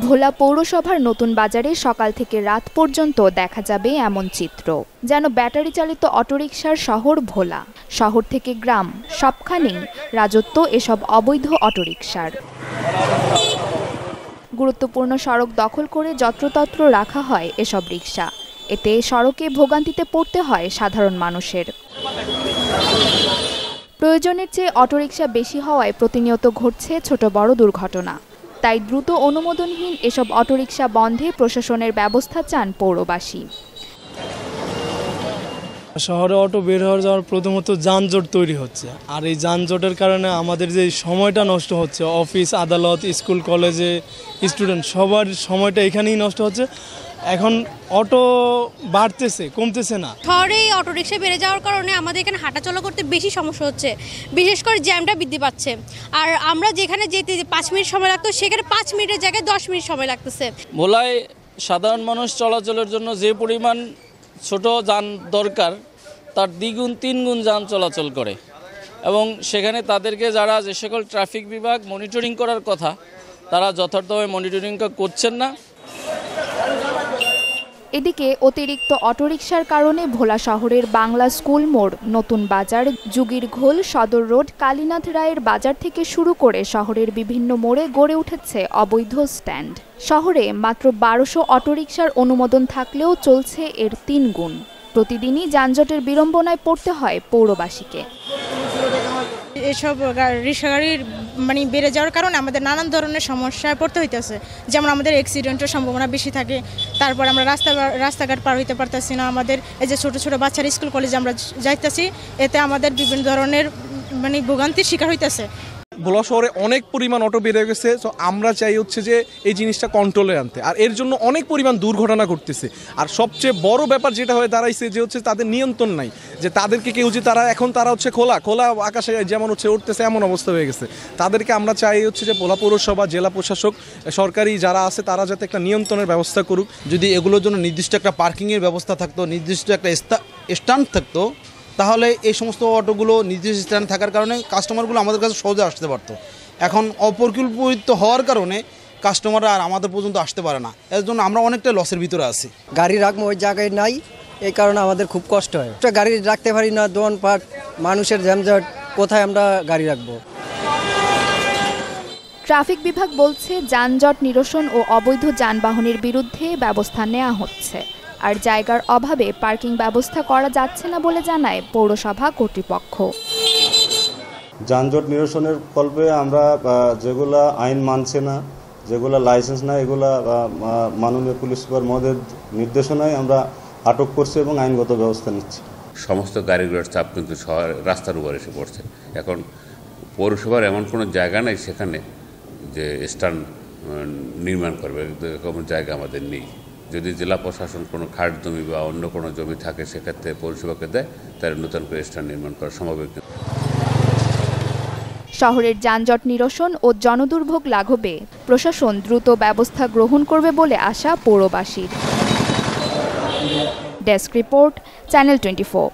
ভোলা পৌরসভার নতুন বাজারে সকাল থেকে রাত পর্যন্ত দেখা যাবে এমন চিত্র, যেন ব্যাটারি চালিত অটোরিকশার শহর ভোলা। শহর থেকে গ্রাম সবখানেই রাজত্ব এসব অবৈধ অটোরিকশার। গুরুত্বপূর্ণ সড়ক দখল করে যত্রতত্র রাখা হয় এসব রিকশা। এতে সড়কে ভোগান্তিতে পড়তে হয় সাধারণ মানুষের। প্রয়োজনের চেয়ে অটোরিকশা বেশি হওয়ায় প্রতিনিয়ত ঘটছে ছোট বড় দুর্ঘটনা। তাই দ্রুত অনুমোদনহীন এসব অটোরিকশা বন্ধে প্রশাসনের ব্যবস্থা চান পৌরবাসী। শহরে অটো বের হওয়ার যাওয়ার প্রথমত যানজট তৈরি হচ্ছে, আর এই যানজটের কারণে আমাদের যে সময়টা নষ্ট হচ্ছে, অফিস আদালত স্কুল কলেজে স্টুডেন্ট সবার সময়টা এখানেই নষ্ট হচ্ছে। এখন অটো বাড়তেছে, কমতেছে না। শহরে অটোরিকশা বেড়ে যাওয়ার কারণে আমাদের এখানে হাঁটাচলা করতে বেশি সমস্যা হচ্ছে, বিশেষ করে জ্যামটা বৃদ্ধি পাচ্ছে। আর আমরা যেখানে যেতে 5 মিনিট সময় লাগতো সেখানে 5 মিনিটের জায়গায় 10 মিনিট সময় লাগতেছে। ভোলায় সাধারণ মানুষ চলাচলের জন্য যে পরিমাণ ছোট যান দরকার তার দ্বিগুণ 3 গুণ যান চলাচল করে, এবং সেখানে তাদেরকে যারা যে সকল ট্রাফিক বিভাগ মনিটরিং করার কথা তারা যথার্থভাবে মনিটরিং করছেন না। এদিকে অতিরিক্ত অটোরিকশার কারণে ভোলা শহরের বাংলা স্কুল মোড়, নতুন বাজার, যুগীর ঘোল, সদর রোড, কালীনাথ রায়ের বাজার থেকে শুরু করে শহরের বিভিন্ন মোড়ে গড়ে উঠেছে অবৈধ স্ট্যান্ড। শহরে মাত্র 1200 অটোরিকশার অনুমোদন থাকলেও চলছে এর 3 গুণ। প্রতিদিনই যানজটের বিড়ম্বনায় পড়তে হয় পৌরবাসীকে। এসব রিক্সা গাড়ির বেড়ে যাওয়ার কারণে আমাদের নানান ধরনের সমস্যায় পড়তে হইতেছে। যেমন আমাদের অ্যাক্সিডেন্টের সম্ভাবনা বেশি থাকে, তারপর আমরা রাস্তাঘাট পার হইতে পারতেছি না। আমাদের এই যে ছোট ছোট বাচ্চারা স্কুল কলেজে আমরা যাইতেছি, এতে আমাদের বিভিন্ন ধরনের ভোগান্তির শিকার হইতেছে। ভোলা শহরে অনেক পরিমাণ অটো বেড়ে গেছে, তো আমরা চাই হচ্ছে যে এই জিনিসটা কন্ট্রোলে আনতে। আর এর জন্য অনেক পরিমাণ দুর্ঘটনা ঘটতেছে। আর সবচেয়ে বড় ব্যাপার যেটা হয়ে দাঁড়াইছে যে হচ্ছে তাদের নিয়ন্ত্রণ নাই, যে তাদেরকে কেউ যে তারা হচ্ছে খোলা আকাশে যেমন হচ্ছে উঠতেছে এমন অবস্থা হয়ে গেছে। তাদেরকে আমরা চাই হচ্ছে যে ভোলা পৌরসভা, জেলা প্রশাসক, সরকারি যারা আছে তারা যাতে একটা নিয়ন্ত্রণের ব্যবস্থা করুক। যদি এগুলোর জন্য নির্দিষ্ট একটা পার্কিংয়ের ব্যবস্থা থাকতো, নির্দিষ্ট একটা স্ট্যান্ড থাকতো, তাহলে এই সমস্ত অটোগুলো নির্দিষ্ট স্ট্যান্ড থাকার কারণে কাস্টমারগুলো আমাদের কাছে সহজে আসতে পারতো। এখন অপরিকল্পিত হওয়ার কারণে কাস্টমাররা আর আমাদের পর্যন্ত আসতে পারে না। এর জন্য আমরা অনেকটা লসের ভিতরে আছি। গাড়ি রাখবো ওই জায়গায় নাই, এই কারণে আমাদের খুব কষ্ট হয়। গাড়ি রাখতে পারি না, দোকানপাট, মানুষের ঝঞ্ঝট, কোথায় আমরা গাড়ি রাখবো? ট্রাফিক বিভাগ বলছে যানজট নিরসন ও অবৈধ যানবাহনের বিরুদ্ধে ব্যবস্থা নেওয়া হচ্ছে। আর জায়গার অভাবে পার্কিং ব্যবস্থা করা যাচ্ছে না বলে জানায় পৌরসভা কর্তৃপক্ষ। যানজট নিরসনের কল্পে আমরা যেগুলা আইন মানছে না, যেগুলা লাইসেন্স না, এগুলা মাননীয় পুলিশ সুপার মহোদয়ের নির্দেশনায় আমরা আটক করছি এবং আইনগত ব্যবস্থা নিচ্ছি। সমস্ত গাড়িগুলোর চাপ কিন্তু রাস্তার উপর এসে পড়ছে। এখন পৌরসভার এমন কোনো জায়গা নেই সেখানে যে স্ট্যান্ড নির্মাণ করবে, এরকম জায়গা আমাদের নেই। যদি জেলা প্রশাসন কোনো খাট জমি বা অন্য কোনো জমি থাকে সেক্ষেত্রে পৌরসভাকে দেয়, তার নতুন করে স্ট্যান্ড নির্মাণ করা সম্ভব। শহরের যানজট নিরসন ও জনদুর্ভোগ লাঘবে প্রশাসন দ্রুত ব্যবস্থা গ্রহণ করবে বলে আশা পৌরবাসীর। Desk report, channel 24।